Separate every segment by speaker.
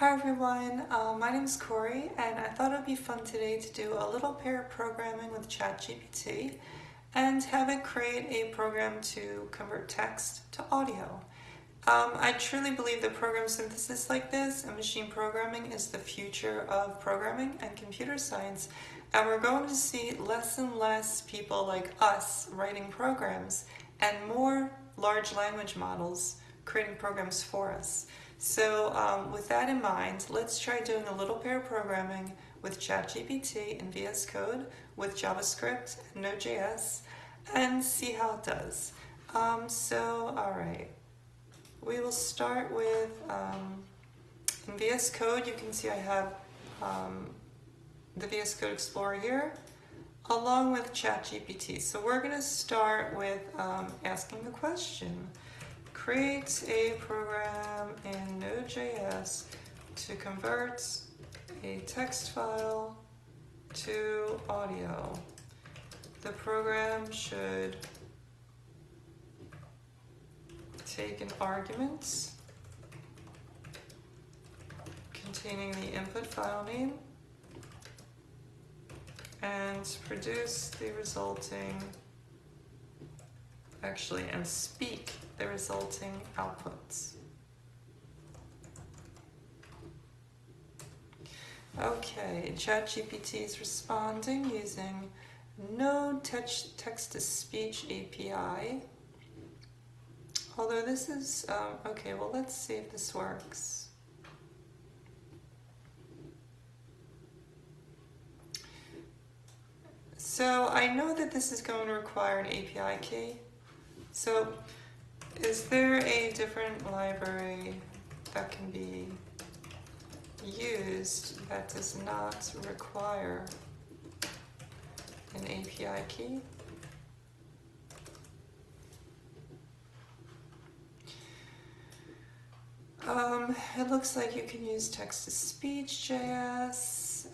Speaker 1: Hi everyone, my name is Corey and I thought it would be fun today to do a little pair of programming with ChatGPT and have it create a program to convert text to audio. I truly believe that program synthesis like this and machine programming is the future of programming and computer science, and we're going to see less and less people like us writing programs and more large language models creating programs for us. So with that in mind, let's try doing a little pair of programming with ChatGPT and VS Code with JavaScript and Node.js and see how it does. Alright, we will start with, in VS Code, you can see I have the VS Code Explorer here, along with ChatGPT. So we're going to start with asking the question. Create a program in Node.js to convert a text file to audio. The program should take an argument containing the input file name and produce the resulting, and speak the resulting outputs. Okay, ChatGPT is responding using Node text-to-speech API. Although this is, okay, well let's see if this works. So I know that this is going to require an API key. So is there a different library that can be used that does not require an API key? It looks like you can use text-to-speech JS.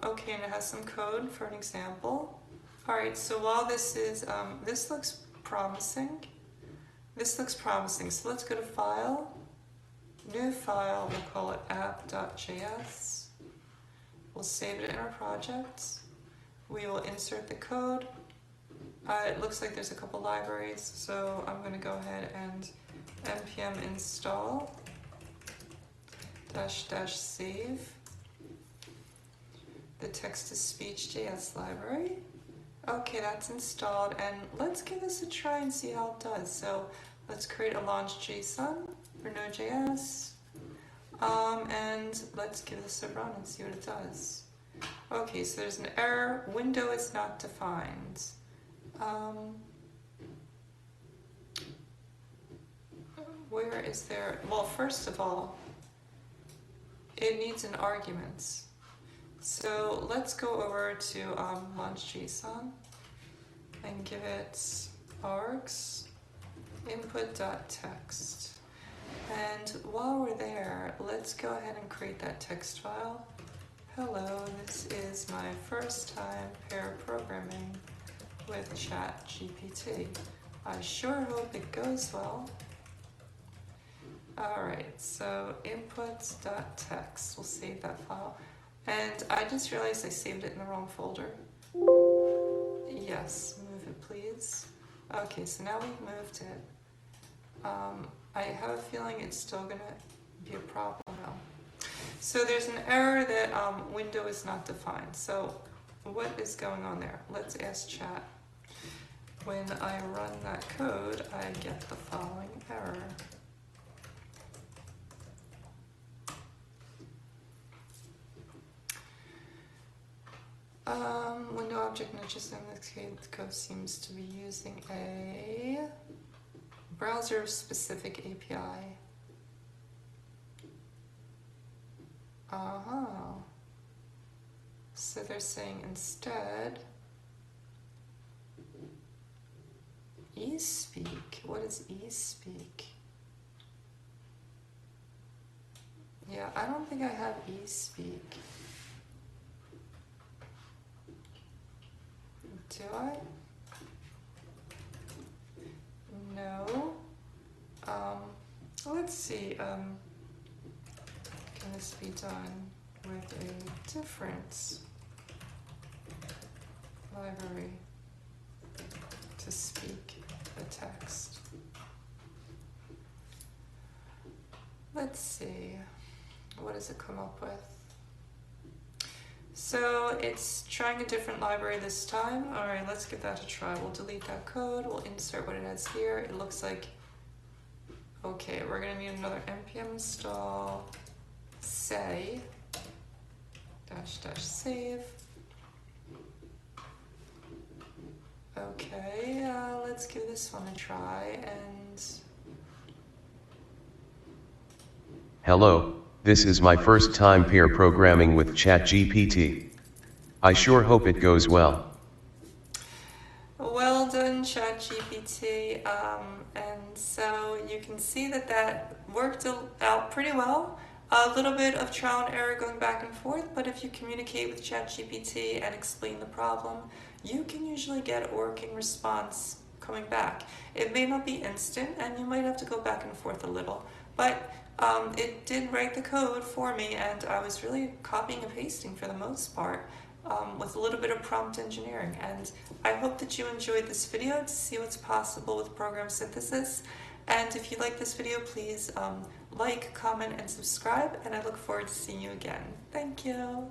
Speaker 1: Okay, and it has some code for an example. Alright, so while this is, this looks promising. So let's go to File, New File, we'll call it app.js. We'll save it in our project. We will insert the code. It looks like there's a couple libraries, so I'm going to go ahead and npm install --save the text-to-speech JS library. Okay, that's installed, and let's give this a try and see how it does. So let's create a launch JSON for Node.js, and let's give this a run and see what it does. Okay, so there's an error, window is not defined. Where is there, well, first of all, it needs an argument. So let's go over to launch.json and give it args input.text. And while we're there, let's go ahead and create that text file. Hello, this is my first time pair programming with ChatGPT. I sure hope it goes well. Alright, so input.text, we'll save that file. And I just realized I saved it in the wrong folder. Yes, move it please. Okay, so now we've moved it. I have a feeling it's still gonna be a problem though. So there's an error that window is not defined. So what is going on there? Let's ask chat. When I run that code, I get the following error. Window object not just in this case, the code seems to be using a browser specific API. So they're saying instead eSpeak. What is eSpeak? Yeah, I don't think I have eSpeak. Do I? No. Let's see. Can this be done with a different library to speak the text? Let's see, what does it come up with? So it's trying a different library this time. All right, let's give that a try. We'll delete that code. We'll insert what it has here. It looks like, okay, we're gonna need another npm install say -- save. Okay, let's give this one a try and...
Speaker 2: Hello, this is my first time pair programming with ChatGPT. I sure hope it goes well.
Speaker 1: Well done, ChatGPT. And so you can see that that worked out pretty well. A little bit of trial and error going back and forth, but if you communicate with ChatGPT and explain the problem, you can usually get a working response coming back. It may not be instant, and you might have to go back and forth a little, but it did write the code for me, and I was really copying and pasting for the most part. With a little bit of prompt engineering. And I hope that you enjoyed this video to see what's possible with program synthesis. And if you like this video, please like, comment, and subscribe. And I look forward to seeing you again. Thank you.